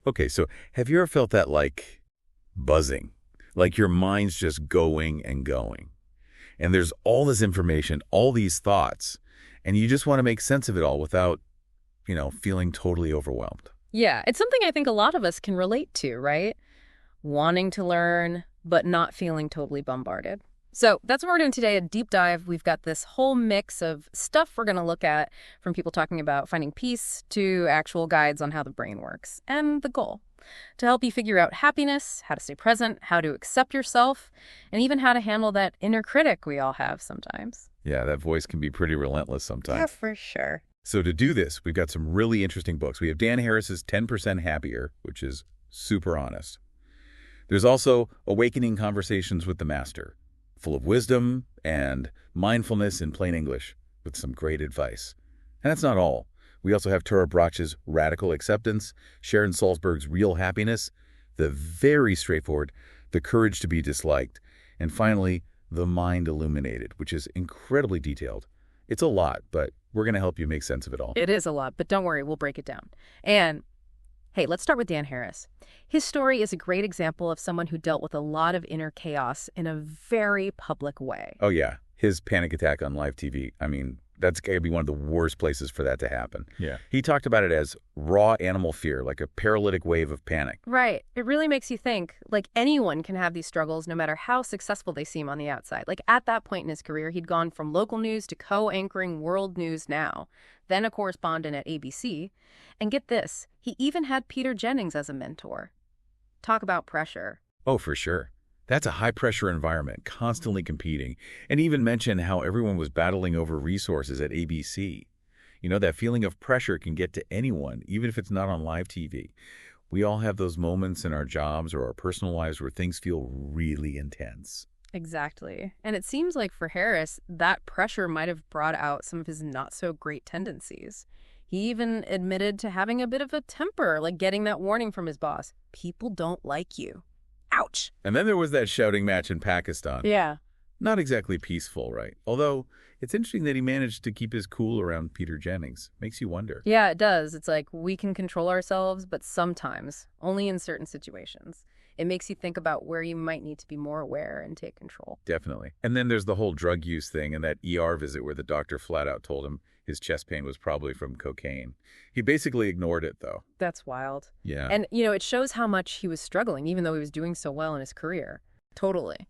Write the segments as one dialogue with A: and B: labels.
A: Okay, so have you ever felt that like buzzing? Like your mind's just going and going. And there's all this information, all these thoughts, and you just want to make sense of it all without, feeling totally overwhelmed.
B: Yeah, it's something I think a lot of us can relate to, right? Wanting to learn, but not feeling totally bombarded. So that's what we're doing today, a deep dive. We've got this whole mix of stuff we're going to look at, from people talking about finding peace to actual guides on how the brain works, and the goal to help you figure out happiness, how to stay present, how to accept yourself, and even how to handle that inner critic we all have sometimes.
A: Yeah, that voice can be pretty relentless sometimes.
B: Yeah, for sure.
A: So to do this, we've got some really interesting books. We have Dan Harris's 10% Happier, which is super honest. There's also Awakening Conversations with the Master, full of wisdom and mindfulness in plain English, with some great advice. And that's not all. We also have Tara Brach's Radical Acceptance, Sharon Salzberg's Real Happiness, the very straightforward The Courage to be Disliked, and finally, The Mind Illuminated, which is incredibly detailed. It's a lot, but we're going to help you make sense of it all.
B: It is a lot, but don't worry, we'll break it down. And hey, let's start with Dan Harris. His story is a great example of someone who dealt with a lot of inner chaos in a very public way.
A: Oh, yeah. His panic attack on live TV. I mean, that's got to be one of the worst places for that to happen. Yeah. He talked about it as raw animal fear, like a paralytic wave of panic.
B: Right. It really makes you think, like, anyone can have these struggles no matter how successful they seem on the outside. Like, at that point in his career, he'd gone from local news to co-anchoring World News Now, then a correspondent at ABC. And get this, he even had Peter Jennings as a mentor. Talk about pressure.
A: Oh, for sure. That's a high-pressure environment, constantly competing, and even mention how everyone was battling over resources at ABC. That feeling of pressure can get to anyone, even if it's not on live TV. We all have those moments in our jobs or our personal lives where things feel really intense.
B: Exactly. And it seems like for Harris, that pressure might have brought out some of his not-so-great tendencies. He even admitted to having a bit of a temper, like getting that warning from his boss. People don't like you. Ouch.
A: And then there was that shouting match in Pakistan.
B: Yeah.
A: Not exactly peaceful, right? Although, it's interesting that he managed to keep his cool around Peter Jennings. Makes you wonder.
B: Yeah, it does. It's like we can control ourselves, but sometimes, only in certain situations. It makes you think about where you might need to be more aware and take control.
A: Definitely. And then there's the whole drug use thing and that ER visit where the doctor flat out told him his chest pain was probably from cocaine. He basically ignored it, though.
B: That's wild.
A: Yeah.
B: And, it shows how much he was struggling, even though he was doing so well in his career. Totally.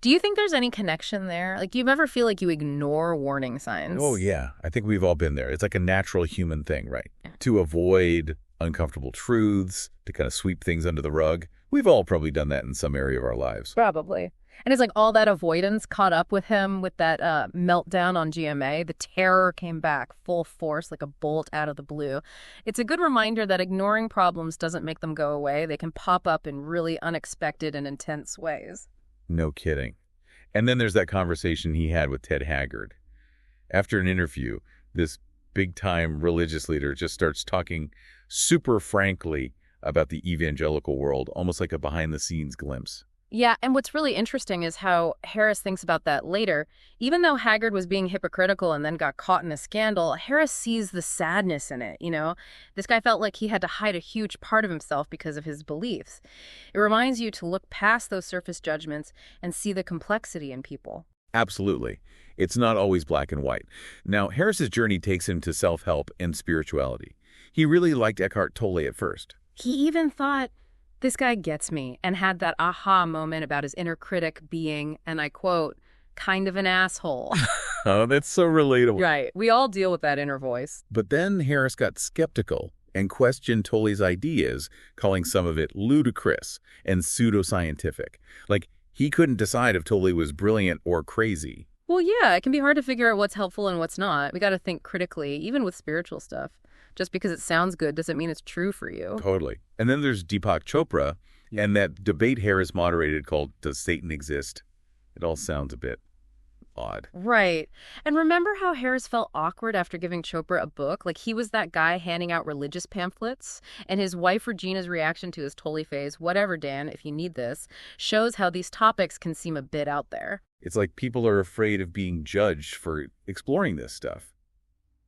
B: Do you think there's any connection there? Like, do you ever feel like you ignore warning signs?
A: Oh, yeah. I think we've all been there. It's like a natural human thing, right? To avoid uncomfortable truths, to kind of sweep things under the rug. We've all probably done that in some area of our lives.
B: Probably. And it's like all that avoidance caught up with him with that meltdown on GMA. The terror came back full force like a bolt out of the blue. It's a good reminder that ignoring problems doesn't make them go away. They can pop up in really unexpected and intense ways.
A: No kidding. And then there's that conversation he had with Ted Haggard. After an interview, this big-time religious leader just starts talking super frankly about the evangelical world, almost like a behind-the-scenes glimpse.
B: Yeah, and what's really interesting is how Harris thinks about that later. Even though Haggard was being hypocritical and then got caught in a scandal, Harris sees the sadness in it, This guy felt like he had to hide a huge part of himself because of his beliefs. It reminds you to look past those surface judgments and see the complexity in people.
A: Absolutely. It's not always black and white. Now, Harris's journey takes him to self-help and spirituality. He really liked Eckhart Tolle at first.
B: He even thought, this guy gets me, and had that aha moment about his inner critic being, and I quote, kind of an asshole.
A: Oh, that's so relatable.
B: Right. We all deal with that inner voice.
A: But then Harris got skeptical and questioned Tolle's ideas, calling some of it ludicrous and pseudoscientific. Like, he couldn't decide if Tolle was brilliant or crazy.
B: Well, yeah, it can be hard to figure out what's helpful and what's not. We got to think critically, even with spiritual stuff. Just because it sounds good doesn't mean it's true for you.
A: Totally. And then there's Deepak Chopra and that debate Harris moderated called Does Satan Exist? It all sounds a bit odd.
B: Right. And remember how Harris felt awkward after giving Chopra a book? Like he was that guy handing out religious pamphlets? And his wife Regina's reaction to his Tolle phase, whatever, Dan, if you need this, shows how these topics can seem a bit out there.
A: It's like people are afraid of being judged for exploring this stuff.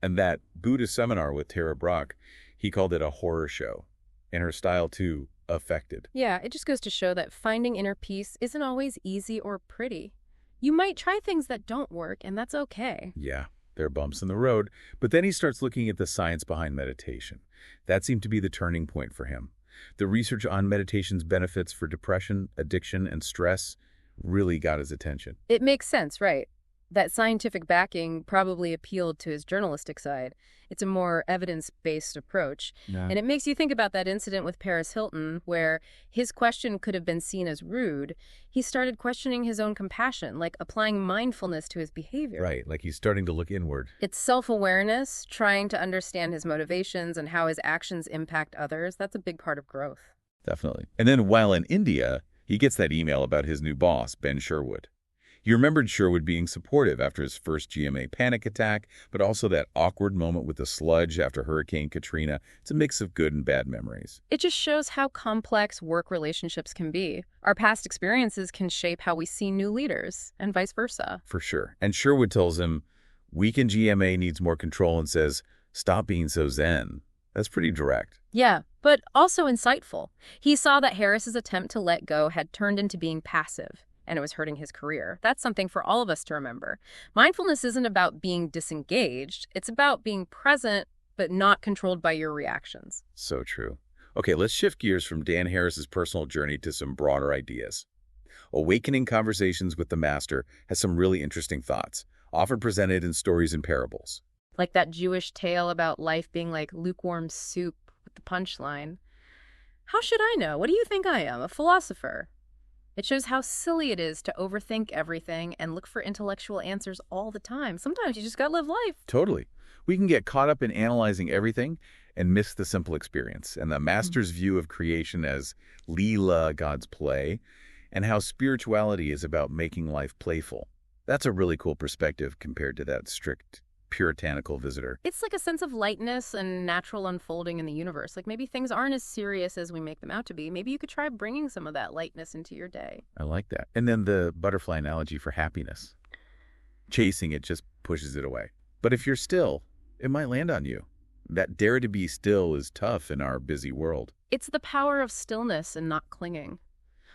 A: And that Buddhist seminar with Tara Brach, he called it a horror show. and her style, too, affected.
B: Yeah, it just goes to show that finding inner peace isn't always easy or pretty. You might try things that don't work, and that's okay.
A: Yeah, there are bumps in the road, but then he starts looking at the science behind meditation. That seemed to be the turning point for him. The research on meditation's benefits for depression, addiction, and stress really got his attention.
B: It makes sense, right? That scientific backing probably appealed to his journalistic side. It's a more evidence-based approach.
A: Yeah.
B: And it makes you think about that incident with Paris Hilton, where his question could have been seen as rude. He started questioning his own compassion, like applying mindfulness to his behavior.
A: Right, like he's starting to look inward.
B: It's self-awareness, trying to understand his motivations and how his actions impact others. That's a big part of growth.
A: Definitely. And then while in India, he gets that email about his new boss, Ben Sherwood. He remembered Sherwood being supportive after his first GMA panic attack, but also that awkward moment with the sludge after Hurricane Katrina. It's a mix of good and bad memories.
B: It just shows how complex work relationships can be. Our past experiences can shape how we see new leaders, and vice versa.
A: For sure. And Sherwood tells him, weak in GMA needs more control and says, stop being so zen. That's pretty direct.
B: Yeah, but also insightful. He saw that Harris's attempt to let go had turned into being passive, and it was hurting his career. That's something for all of us to remember. Mindfulness isn't about being disengaged. It's about being present, but not controlled by your reactions.
A: So true. Okay, let's shift gears from Dan Harris's personal journey to some broader ideas. Awakening Conversations with the Master has some really interesting thoughts, often presented in stories and parables.
B: Like that Jewish tale about life being like lukewarm soup with the punchline. How should I know? What do you think I am? A philosopher? It shows how silly it is to overthink everything and look for intellectual answers all the time. Sometimes you just gotta live life.
A: Totally. We can get caught up in analyzing everything and miss the simple experience, and the Master's view of creation as Leela, God's play, and how spirituality is about making life playful. That's a really cool perspective compared to that strict, puritanical visitor.
B: It's like a sense of lightness and natural unfolding in the universe. Like maybe things aren't as serious as we make them out to be. Maybe you could try bringing some of that lightness into your day.
A: I like that. And then the butterfly analogy for happiness. Chasing it just pushes it away. But if you're still, it might land on you. That dare to be still is tough in our busy world.
B: It's the power of stillness and not clinging.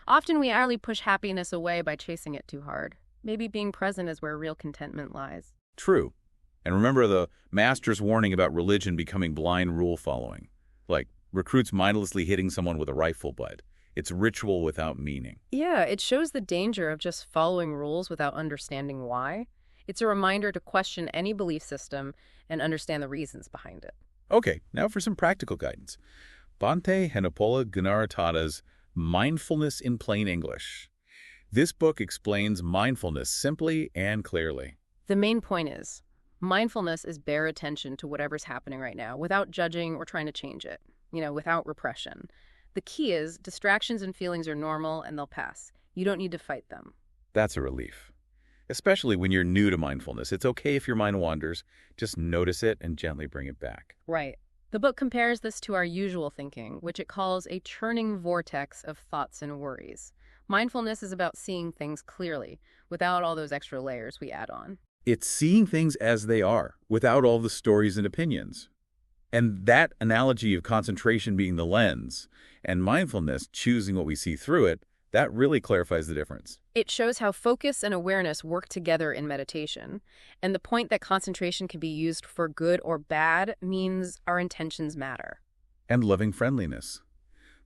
B: Often we idly push happiness away by chasing it too hard. Maybe being present is where real contentment lies.
A: True. And remember the Master's warning about religion becoming blind rule following. Like recruits mindlessly hitting someone with a rifle butt. It's ritual without meaning.
B: Yeah, it shows the danger of just following rules without understanding why. It's a reminder to question any belief system and understand the reasons behind it.
A: Okay, now for some practical guidance. Bhante Henepola Gunaratada's Mindfulness in Plain English. This book explains mindfulness simply and clearly.
B: The main point is, mindfulness is bare attention to whatever's happening right now without judging or trying to change it, without repression. The key is distractions and feelings are normal and they'll pass. You don't need to fight them.
A: That's a relief. Especially when you're new to mindfulness. It's okay if your mind wanders. Just notice it and gently bring it back.
B: Right. The book compares this to our usual thinking, which it calls a churning vortex of thoughts and worries. Mindfulness is about seeing things clearly, without all those extra layers we add on.
A: It's seeing things as they are, without all the stories and opinions. And that analogy of concentration being the lens, and mindfulness choosing what we see through it, that really clarifies the difference.
B: It shows how focus and awareness work together in meditation. And the point that concentration can be used for good or bad means our intentions matter.
A: And loving friendliness.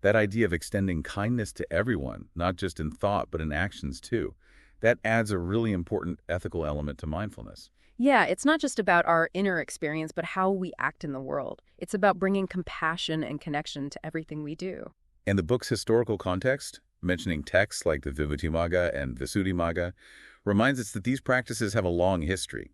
A: That idea of extending kindness to everyone, not just in thought, but in actions too. That adds a really important ethical element to mindfulness.
B: Yeah, it's not just about our inner experience, but how we act in the world. It's about bringing compassion and connection to everything we do.
A: And the book's historical context, mentioning texts like the Vibhutimagga and Visuddhimagga, reminds us that these practices have a long history.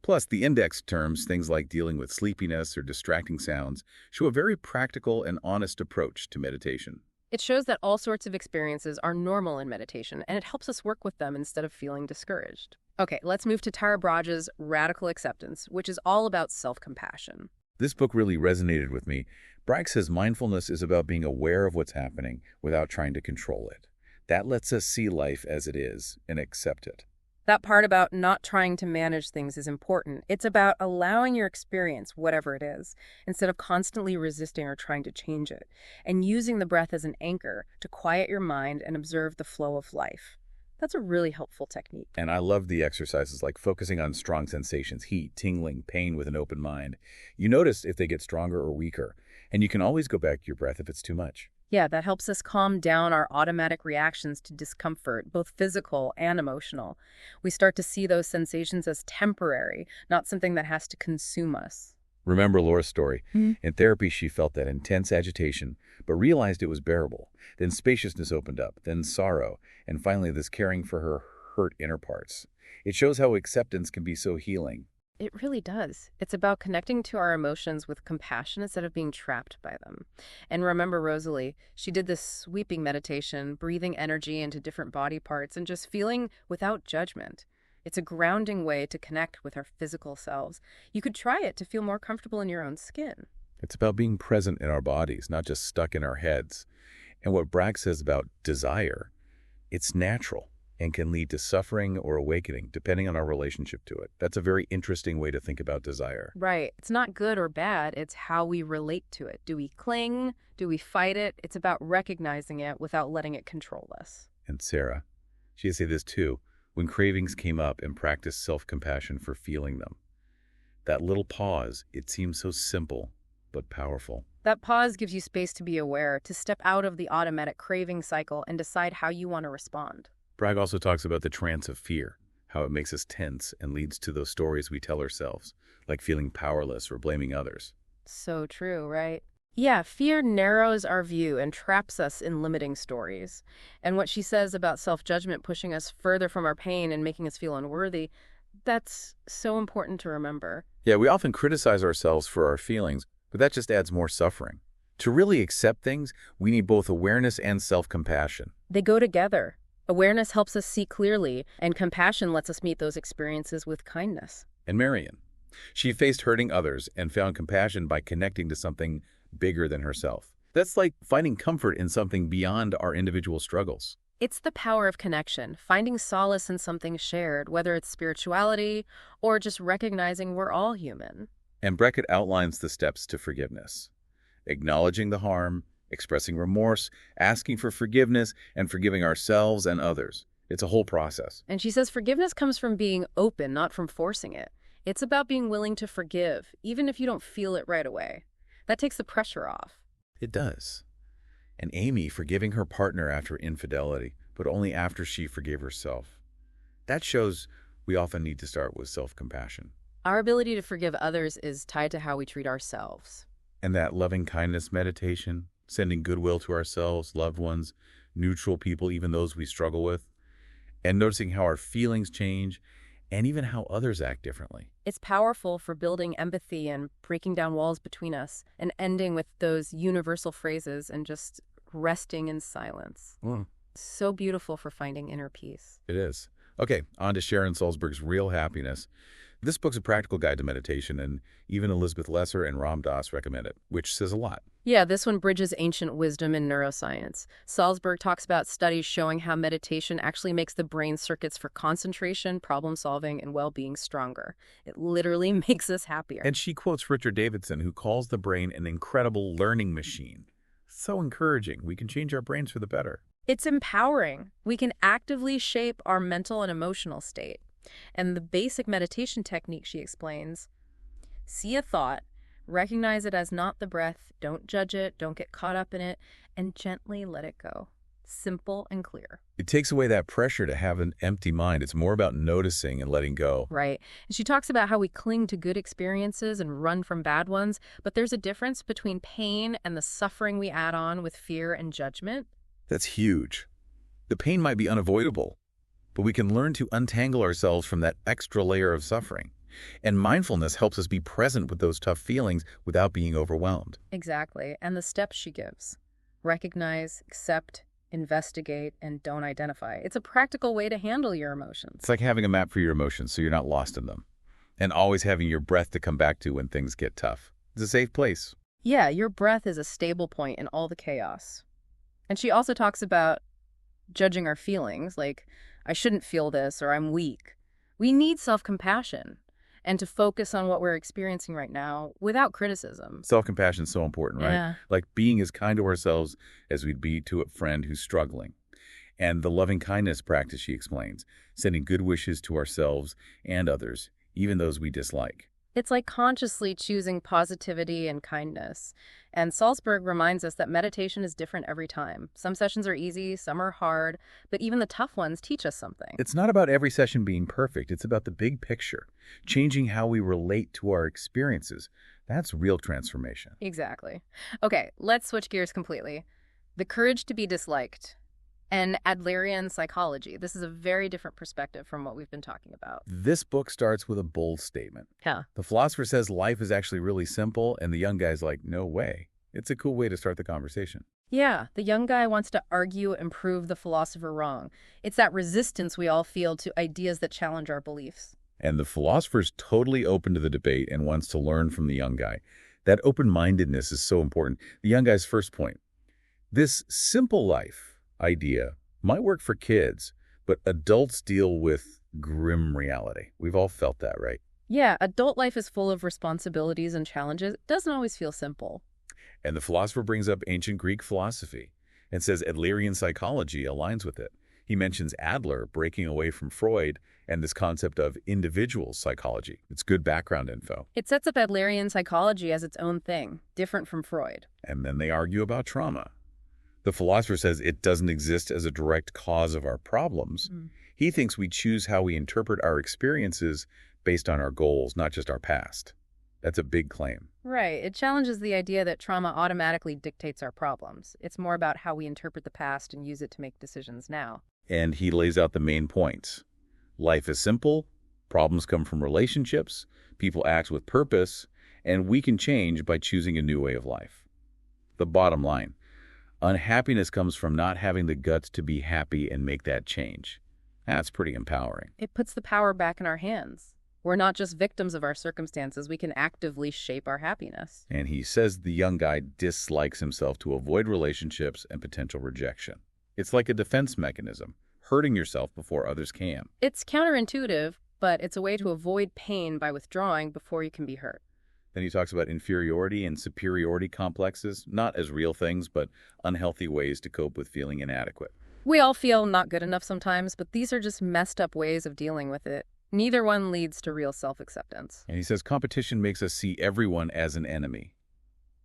A: Plus, the index terms, things like dealing with sleepiness or distracting sounds, show a very practical and honest approach to meditation.
B: It shows that all sorts of experiences are normal in meditation, and it helps us work with them instead of feeling discouraged. Okay, let's move to Tara Braj's Radical Acceptance, which is all about self-compassion.
A: This book really resonated with me. Bragg says mindfulness is about being aware of what's happening without trying to control it. That lets us see life as it is and accept it.
B: That part about not trying to manage things is important. It's about allowing your experience, whatever it is, instead of constantly resisting or trying to change it, and using the breath as an anchor to quiet your mind and observe the flow of life. That's a really helpful technique.
A: And I love the exercises like focusing on strong sensations, heat, tingling, pain with an open mind. You notice if they get stronger or weaker, and you can always go back to your breath if it's too much.
B: Yeah, that helps us calm down our automatic reactions to discomfort, both physical and emotional. We start to see those sensations as temporary, not something that has to consume us.
A: Remember Laura's story.
B: Mhm.
A: In therapy, she felt that intense agitation, but realized it was bearable. Then spaciousness opened up, then sorrow, and finally this caring for her hurt inner parts. It shows how acceptance can be so healing.
B: It really does. It's about connecting to our emotions with compassion instead of being trapped by them. And remember Rosalie, she did this sweeping meditation, breathing energy into different body parts and just feeling without judgment. It's a grounding way to connect with our physical selves. You could try it to feel more comfortable in your own skin.
A: It's about being present in our bodies, not just stuck in our heads. And what Bragg says about desire, it's natural and can lead to suffering or awakening, depending on our relationship to it. That's a very interesting way to think about desire.
B: Right. It's not good or bad. It's how we relate to it. Do we cling? Do we fight it? It's about recognizing it without letting it control us.
A: And Sarah, she said this too, when cravings came up and practiced self-compassion for feeling them. That little pause, it seems so simple, but powerful.
B: That pause gives you space to be aware, to step out of the automatic craving cycle and decide how you want to respond.
A: Bragg also talks about the trance of fear, how it makes us tense and leads to those stories we tell ourselves, like feeling powerless or blaming others.
B: So true, right? Yeah, fear narrows our view and traps us in limiting stories. And what she says about self-judgment pushing us further from our pain and making us feel unworthy, that's so important to remember.
A: Yeah, we often criticize ourselves for our feelings, but that just adds more suffering. To really accept things, we need both awareness and self-compassion.
B: They go together. Awareness helps us see clearly, and compassion lets us meet those experiences with kindness.
A: And Marion, she faced hurting others and found compassion by connecting to something bigger than herself. That's like finding comfort in something beyond our individual struggles.
B: It's the power of connection, finding solace in something shared, whether it's spirituality or just recognizing we're all human.
A: And Beckett outlines the steps to forgiveness. Acknowledging the harm, expressing remorse, asking for forgiveness, and forgiving ourselves and others. It's a whole process.
B: And she says forgiveness comes from being open, not from forcing it. It's about being willing to forgive, even if you don't feel it right away. That takes the pressure off.
A: It does. And Amy forgiving her partner after infidelity, but only after she forgave herself. That shows we often need to start with self-compassion.
B: Our ability to forgive others is tied to how we treat ourselves.
A: And that loving kindness meditation, sending goodwill to ourselves, loved ones, neutral people, even those we struggle with, and noticing how our feelings change and even how others act differently.
B: It's powerful for building empathy and breaking down walls between us and ending with those universal phrases and just resting in silence. So beautiful for finding inner peace.
A: It is. Okay, on to Sharon Salzberg's Real Happiness. This book's a practical guide to meditation, and even Elizabeth Lesser and Ram Dass recommend it, which says a lot.
B: Yeah, this one bridges ancient wisdom and neuroscience. Salzberg talks about studies showing how meditation actually makes the brain circuits for concentration, problem-solving, and well-being stronger. It literally makes us happier.
A: And she quotes Richard Davidson, who calls the brain an incredible learning machine. So encouraging. We can change our brains for the better.
B: It's empowering. We can actively shape our mental and emotional state. And the basic meditation technique, she explains, see a thought, recognize it as not the breath, don't judge it, don't get caught up in it, and gently let it go. Simple and clear.
A: It takes away that pressure to have an empty mind. It's more about noticing and letting go.
B: Right. And she talks about how we cling to good experiences and run from bad ones, but there's a difference between pain and the suffering we add on with fear and judgment.
A: That's huge. The pain might be unavoidable, but we can learn to untangle ourselves from that extra layer of suffering. And mindfulness helps us be present with those tough feelings without being overwhelmed.
B: Exactly. And the steps she gives. Recognize, accept, investigate, and don't identify. It's a practical way to handle your emotions.
A: It's like having a map for your emotions so you're not lost in them. And always having your breath to come back to when things get tough. It's a safe place.
B: Yeah, your breath is a stable point in all the chaos. And she also talks about judging our feelings, like I shouldn't feel this, or I'm weak. We need self-compassion and to focus on what we're experiencing right now without criticism.
A: Self-compassion is so important, right?
B: Yeah.
A: Like being as kind to ourselves as we'd be to a friend who's struggling. And the loving kindness practice, she explains, sending good wishes to ourselves and others, even those we dislike.
B: It's like consciously choosing positivity and kindness. And Salzberg reminds us that meditation is different every time. Some sessions are easy, some are hard, but even the tough ones teach us something.
A: It's not about every session being perfect. It's about the big picture, changing how we relate to our experiences. That's real transformation.
B: Exactly. Okay, let's switch gears completely. The courage to be disliked and Adlerian psychology. This is a very different perspective from what we've been talking about.
A: This book starts with a bold statement.
B: Yeah.
A: The philosopher says life is actually really simple, and the young guy's like, no way. It's a cool way to start the conversation.
B: Yeah, the young guy wants to argue and prove the philosopher wrong. It's that resistance we all feel to ideas that challenge our beliefs.
A: And the philosopher's totally open to the debate and wants to learn from the young guy. That open-mindedness is so important. The young guy's first point. This simple life idea might work for kids, but adults deal with grim reality. We've all felt that, right?
B: Yeah, adult life is full of responsibilities and challenges. It doesn't always feel simple.
A: And the philosopher brings up ancient Greek philosophy and says Adlerian psychology aligns with it. He mentions Adler breaking away from Freud and this concept of individual psychology. It's good background info.
B: It sets up Adlerian psychology as its own thing, different from Freud.
A: And then they argue about trauma. The philosopher says it doesn't exist as a direct cause of our problems. He thinks we choose how we interpret our experiences based on our goals, not just our past. That's a big claim.
B: Right. It challenges the idea that trauma automatically dictates our problems. It's more about how we interpret the past and use it to make decisions now.
A: And he lays out the main points. Life is simple, problems come from relationships, people act with purpose, and we can change by choosing a new way of life. The bottom line. Unhappiness comes from not having the guts to be happy and make that change. That's pretty empowering.
B: It puts the power back in our hands. We're not just victims of our circumstances. We can actively shape our happiness.
A: And he says the young guy dislikes himself to avoid relationships and potential rejection. It's like a defense mechanism, hurting yourself before others can.
B: It's counterintuitive, but it's a way to avoid pain by withdrawing before you can be hurt.
A: Then he talks about inferiority and superiority complexes, not as real things, but unhealthy ways to cope with feeling inadequate.
B: We all feel not good enough sometimes, but these are just messed up ways of dealing with it. Neither one leads to real self-acceptance.
A: And he says competition makes us see everyone as an enemy.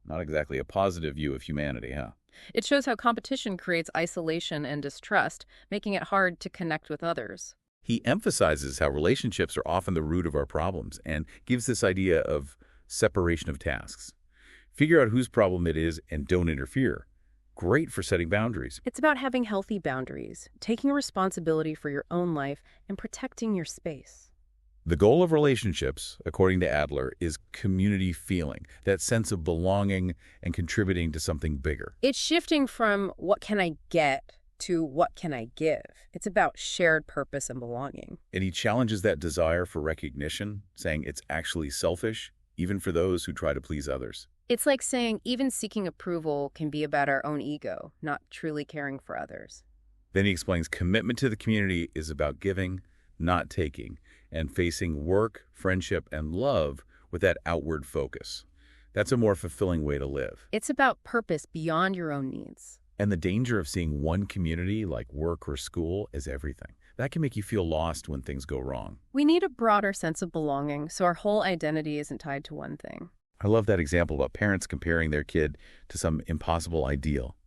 A: Not exactly a positive view of humanity, huh?
B: It shows how competition creates isolation and distrust, making it hard to connect with others.
A: He emphasizes how relationships are often the root of our problems and gives this idea of separation of tasks. Figure out whose problem it is and don't interfere. Great for setting boundaries.
B: It's about having healthy boundaries, taking responsibility for your own life, and protecting your space.
A: The goal of relationships, according to Adler, is community feeling, that sense of belonging and contributing to something bigger.
B: It's shifting from what can I get to what can I give. It's about shared purpose and belonging.
A: And he challenges that desire for recognition, saying it's actually selfish, even for those who try to please others.
B: It's like saying even seeking approval can be about our own ego, not truly caring for others.
A: Then he explains commitment to the community is about giving, not taking, and facing work, friendship, and love with that outward focus. That's a more fulfilling way to live.
B: It's about purpose beyond your own needs.
A: And the danger of seeing one community, like work or school, as everything. That can make you feel lost when things go wrong.
B: We need a broader sense of belonging, so our whole identity isn't tied to one thing.
A: I love that example about parents comparing their kid to some impossible ideal.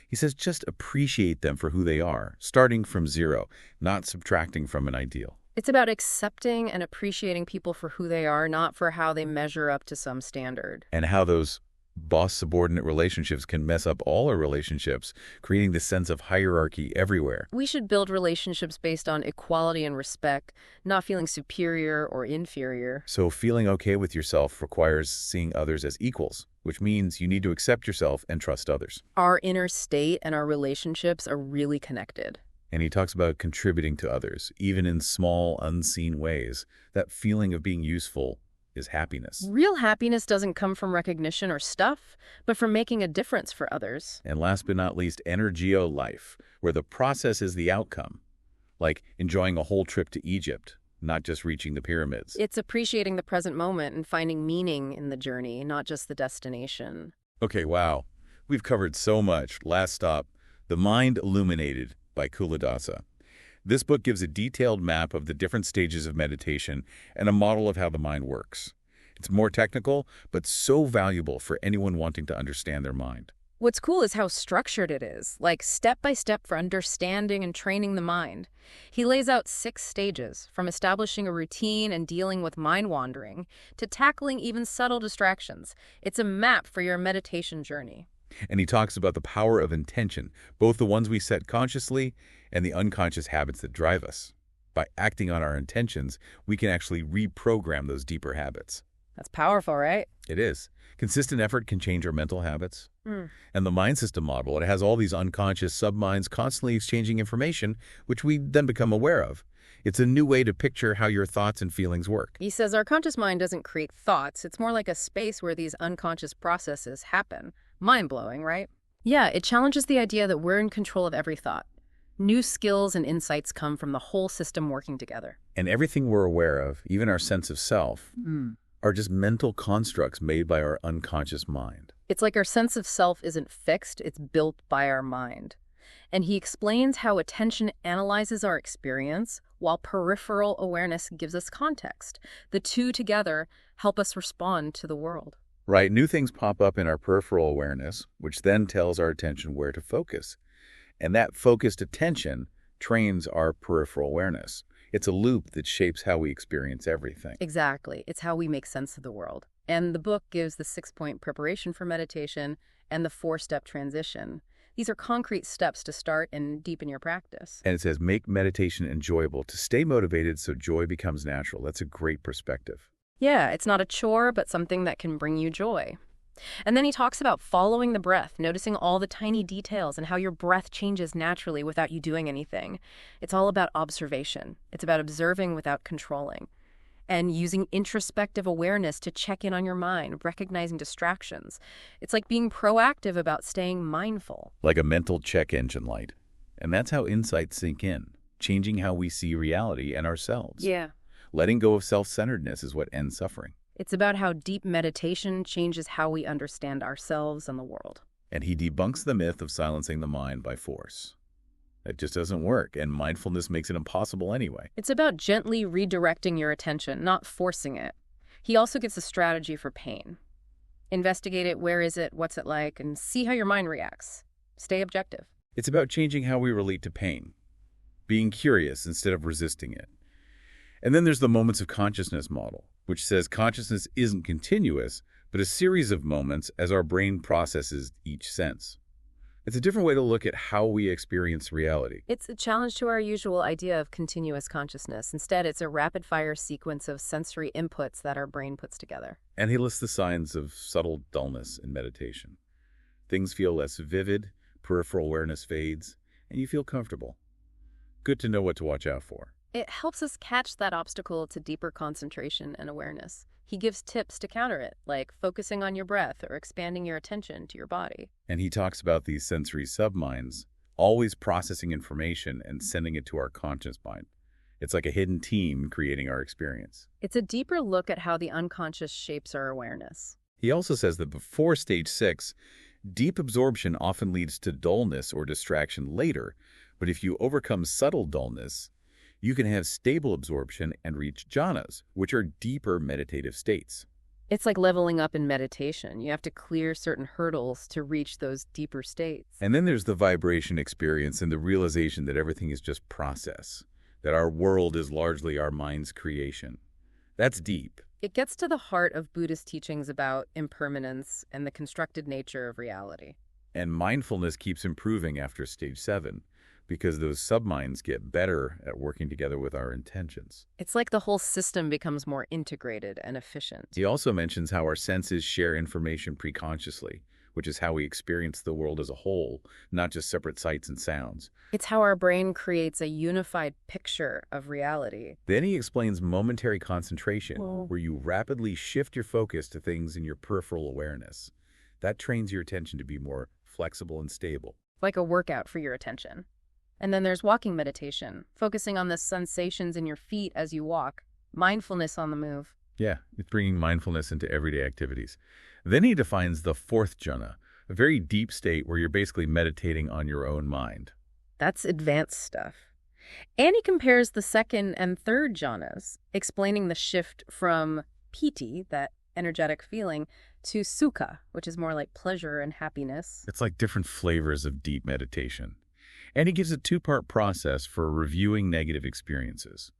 A: He says just appreciate them for who they are, starting from zero, not subtracting from an ideal.
B: It's about accepting and appreciating people for who they are, not for how they measure up to some standard.
A: And how those boss-subordinate relationships can mess up all our relationships, creating this sense of hierarchy everywhere.
B: We should build relationships based on equality and respect, not feeling superior or inferior.
A: So feeling okay with yourself requires seeing others as equals, which means you need to accept yourself and trust others.
B: Our inner state and our relationships are really connected.
A: And he talks about contributing to others, even in small, unseen ways. That feeling of being useful is happiness.
B: Real happiness doesn't come from recognition or stuff, but from making a difference for others.
A: And last but not least, energio life, where the process is the outcome. like enjoying a whole trip to Egypt, not just reaching the pyramids.
B: It's appreciating the present moment and finding meaning in the journey, not just the destination.
A: Okay, wow. We've covered so much. Last stop, The Mind Illuminated by Culadasa. This book gives a detailed map of the different stages of meditation and a model of how the mind works. It's more technical, but so valuable for anyone wanting to understand their mind.
B: What's cool is how structured it is, like step by step for understanding and training the mind. He lays out 6 stages, from establishing a routine and dealing with mind wandering to tackling even subtle distractions. It's a map for your meditation journey.
A: And he talks about the power of intention, both the ones we set consciously and the unconscious habits that drive us. By acting on our intentions, we can actually reprogram those deeper habits.
B: That's powerful, right?
A: It is. Consistent effort can change our mental habits.
B: Mm.
A: And the mind system model, it has all these unconscious subminds constantly exchanging information, which we then become aware of. It's a new way to picture how your thoughts and feelings work.
B: He says our conscious mind doesn't create thoughts. It's more like a space where these unconscious processes happen. Mind-blowing, right? Yeah, it challenges the idea that we're in control of every thought. New skills and insights come from the whole system working together.
A: And everything we're aware of, even our sense of self, are just mental constructs made by our unconscious mind.
B: It's like our sense of self isn't fixed, it's built by our mind. And he explains how attention analyzes our experience, while peripheral awareness gives us context. The two together help us respond to the world.
A: Right, new things pop up in our peripheral awareness, which then tells our attention where to focus. And that focused attention trains our peripheral awareness. It's a loop that shapes how we experience everything.
B: Exactly. It's how we make sense of the world. And the book gives the 6-point preparation for meditation and the 4-step transition. These are concrete steps to start and deepen your practice.
A: And it says, make meditation enjoyable, to stay motivated so joy becomes natural. That's a great perspective.
B: Yeah, it's not a chore, but something that can bring you joy. And then he talks about following the breath, noticing all the tiny details and how your breath changes naturally without you doing anything. It's all about observation. It's about observing without controlling. And using introspective awareness to check in on your mind, recognizing distractions. It's like being proactive about staying mindful.
A: Like a mental check engine light. And that's how insights sink in, changing how we see reality and ourselves.
B: Yeah.
A: Letting go of self-centeredness is what ends suffering.
B: It's about how deep meditation changes how we understand ourselves and the world.
A: And he debunks the myth of silencing the mind by force. It just doesn't work, and mindfulness makes it impossible anyway.
B: It's about gently redirecting your attention, not forcing it. He also gives a strategy for pain. Investigate it, where is it, what's it like, and see how your mind reacts. Stay objective.
A: It's about changing how we relate to pain, being curious instead of resisting it. And then there's the moments of consciousness model, which says consciousness isn't continuous, but a series of moments as our brain processes each sense. It's a different way to look at how we experience reality.
B: It's a challenge to our usual idea of continuous consciousness. Instead, it's a rapid-fire sequence of sensory inputs that our brain puts together.
A: And he lists the signs of subtle dullness in meditation. Things feel less vivid, peripheral awareness fades, and you feel comfortable. Good to know what to watch out for.
B: It helps us catch that obstacle to deeper concentration and awareness. He gives tips to counter it, like focusing on your breath or expanding your attention to your body.
A: And he talks about these sensory subminds, always processing information and sending it to our conscious mind. It's like a hidden team creating our experience.
B: It's a deeper look at how the unconscious shapes our awareness.
A: He also says that before stage 6, deep absorption often leads to dullness or distraction later, but if you overcome subtle dullness, you can have stable absorption and reach jhanas, which are deeper meditative states.
B: It's like leveling up in meditation. You have to clear certain hurdles to reach those deeper states.
A: And then there's the vibration experience and the realization that everything is just process, that our world is largely our mind's creation. That's deep.
B: It gets to the heart of Buddhist teachings about impermanence and the constructed nature of reality.
A: And mindfulness keeps improving after stage 7. Because those subminds get better at working together with our intentions.
B: It's like the whole system becomes more integrated and efficient.
A: He also mentions how our senses share information preconsciously, which is how we experience the world as a whole, not just separate sights and sounds.
B: It's how our brain creates a unified picture of reality.
A: Then he explains momentary concentration, where you rapidly shift your focus to things in your peripheral awareness. That trains your attention to be more flexible and stable.
B: Like a workout for your attention. And then there's walking meditation, focusing on the sensations in your feet as you walk. Mindfulness on the move.
A: Yeah, it's bringing mindfulness into everyday activities. Then he defines the fourth jhana, a very deep state where you're basically meditating on your own mind.
B: That's advanced stuff. And he compares the second and third jhanas, explaining the shift from piti, that energetic feeling, to sukha, which is more like pleasure and happiness.
A: It's like different flavors of deep meditation. And he gives a two-part process for reviewing negative experiences.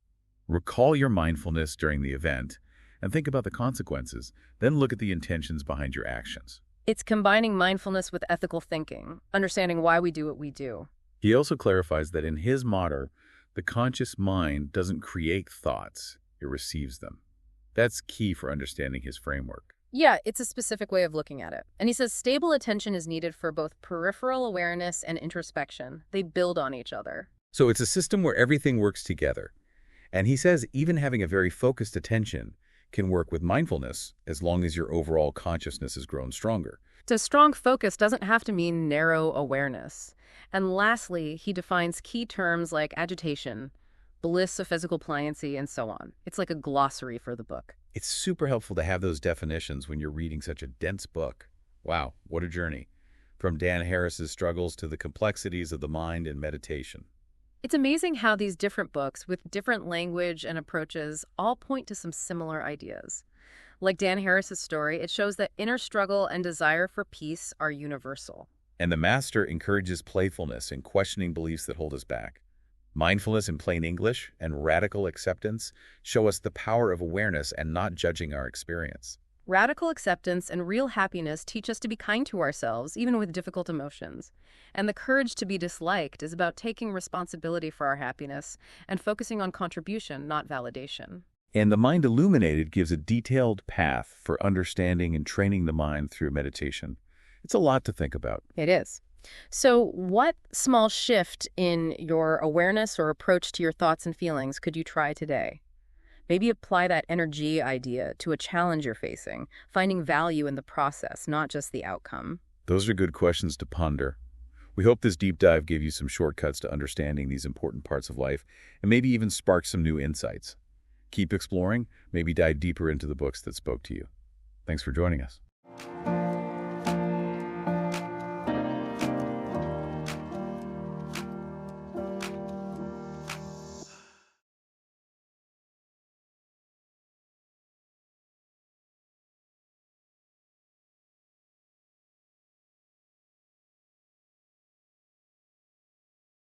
A: Recall your mindfulness during the event and think about the consequences, then look at the intentions behind your actions.
B: It's combining mindfulness with ethical thinking, understanding why we do what we do.
A: He also clarifies that in his motto, the conscious mind doesn't create thoughts, it receives them. That's key for understanding his framework.
B: Yeah, it's a specific way of looking at it. And he says stable attention is needed for both peripheral awareness and introspection. They build on each other.
A: So it's a system where everything works together. And he says even having a very focused attention can work with mindfulness as long as your overall consciousness has grown stronger.
B: So strong focus doesn't have to mean narrow awareness. And lastly, he defines key terms like agitation, bliss of physical pliancy, and so on. It's like a glossary for the book.
A: It's super helpful to have those definitions when you're reading such a dense book. Wow, what a journey. From Dan Harris's struggles to the complexities of the mind and meditation.
B: It's amazing how these different books, with different language and approaches, all point to some similar ideas. Like Dan Harris's story, it shows that inner struggle and desire for peace are universal.
A: And the master encourages playfulness in questioning beliefs that hold us back. Mindfulness in plain English and radical acceptance show us the power of awareness and not judging our experience.
B: Radical acceptance and real happiness teach us to be kind to ourselves, even with difficult emotions. And the courage to be disliked is about taking responsibility for our happiness and focusing on contribution, not validation.
A: And the Mind Illuminated gives a detailed path for understanding and training the mind through meditation. It's a lot to think about.
B: It is. So what small shift in your awareness or approach to your thoughts and feelings could you try today? Maybe apply that energy idea to a challenge you're facing, finding value in the process, not just the outcome.
A: Those are good questions to ponder. We hope this deep dive gave you some shortcuts to understanding these important parts of life and maybe even sparked some new insights. Keep exploring, maybe dive deeper into the books that spoke to you. Thanks for joining us.